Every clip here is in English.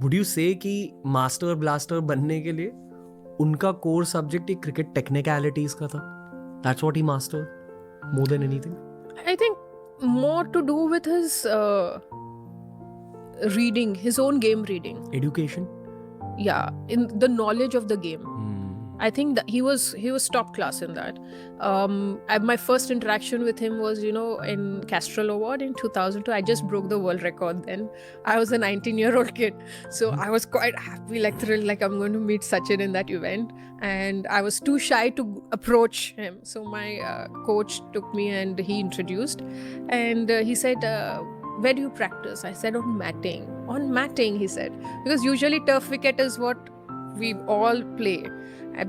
Would you से कि master blaster बनने के लिए उनका कोर सब्जेक्ट एक क्रिकेट टेक्निकलिटीज का था? That's what he mastered more than anything? I think more to do with his reading, his own game reading. Education? Yeah, in the knowledge of the game. I think that he was top class in that. My first interaction with him was, in Castrol Award in 2002. I just broke the world record then. I was a 19-year-old kid. So I was quite happy, like thrilled, like I'm going to meet Sachin in that event. And I was too shy to approach him. So my coach took me and he introduced. And he said, where do you practice? I said, on matting. On matting, he said. Because usually turf wicket is what we all play.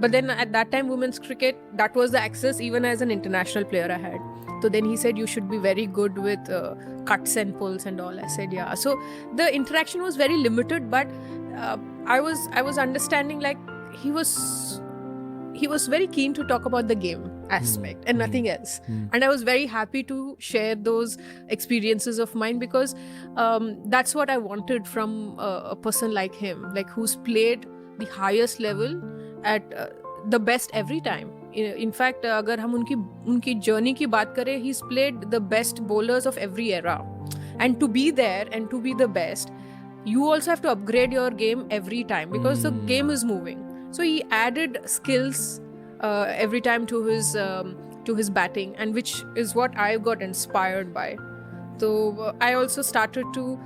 But then at that time, women's cricket, that was the access even as an international player I had. So then he said, you should be very good with cuts and pulls and all. I said, yeah. So the interaction was very limited, but I was understanding, like he was very keen to talk about the game aspect and nothing else. And I was very happy to share those experiences of mine, because that's what I wanted from a person like him, like who's played the highest level at the best every time. In fact, अगर हम उनकी journey की बात करें, he's played the best bowlers of every era. And to be there and to be the best, you also have to upgrade your game every time, because the game is moving. So he added skills every time to his batting, and which is what I got inspired by. So I also started to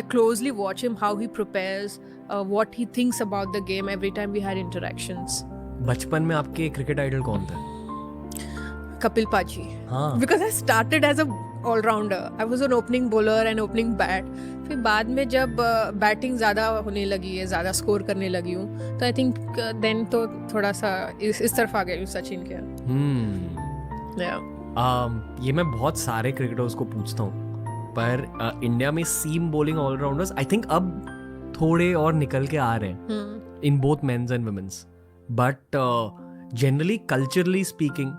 closely watch him, how he prepares, what he thinks about the game every time we had interactions. बचपन में आपके cricket idol कौन थे? Kapil Paji. हाँ. Because I started as a all-rounder. I was an opening bowler and opening bat. फिर बाद में जब बैटिंग ज़्यादा होने लगी है, ज़्यादा स्कोर करने लगी हूँ, तो आई थिंक देन तो थोड़ा सा इस तरफ आ गई हूँ सचिन के. ये मैं बहुत सारे क्रिकेटर्स को पूछता हूँ, पर इंडिया में seam bowling allrounders I think अब थोड़े और निकल के आ रहे हैं in both men's and women's, but generally culturally speaking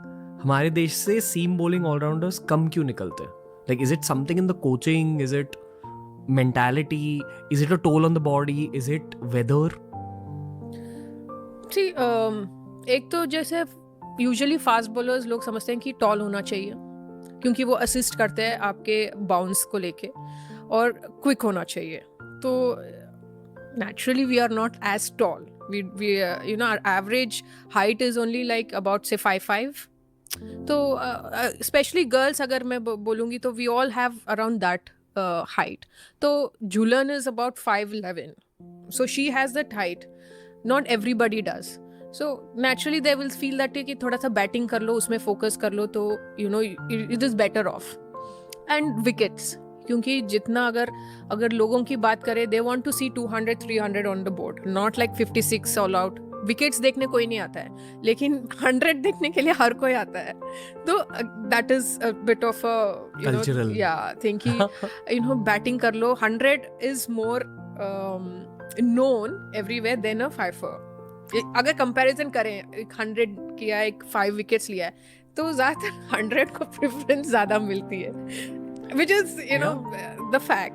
हमारे देश से सीम बॉलिंग ऑलराउंडर्स कम क्यों निकलते हैं? Like is it something in the coaching, is it mentality, is it a toll on the body, is it whether? एक तो जैसे usually fast bowlers लोग समझते हैं कि टॉल होना चाहिए, क्योंकि वो असिस्ट करते हैं आपके बाउंस को लेके, और क्विक होना चाहिए. तो naturally we are not as tall. We our average height is only like about say 5'5". तो especially girls अगर मैं बोलूँगी तो we all have around that height. तो Jhulan is about 5'11", so she has that height. Not everybody does. So naturally they will feel that कि थोड़ा सा batting कर लो, उसमें फोकस कर लो, तो it is better off. And wickets, क्योंकि जितना अगर लोगों की बात करें, they want to see 200-300 on the board, not like 56 all out. Wickets देखने कोई नहीं आता है, लेकिन 100 देखने के लिए हर कोई आता है. तो that is a bit of a cultural thing कि बैटिंग कर लो. 100 is more known everywhere than a 5. अगर कंपैरिजन करें, 100 किया, एक 5 विकेट्स लिया है, तो ज़्यादातर 100 को प्रेफरेंस ज़्यादा मिलती है, which is the fact.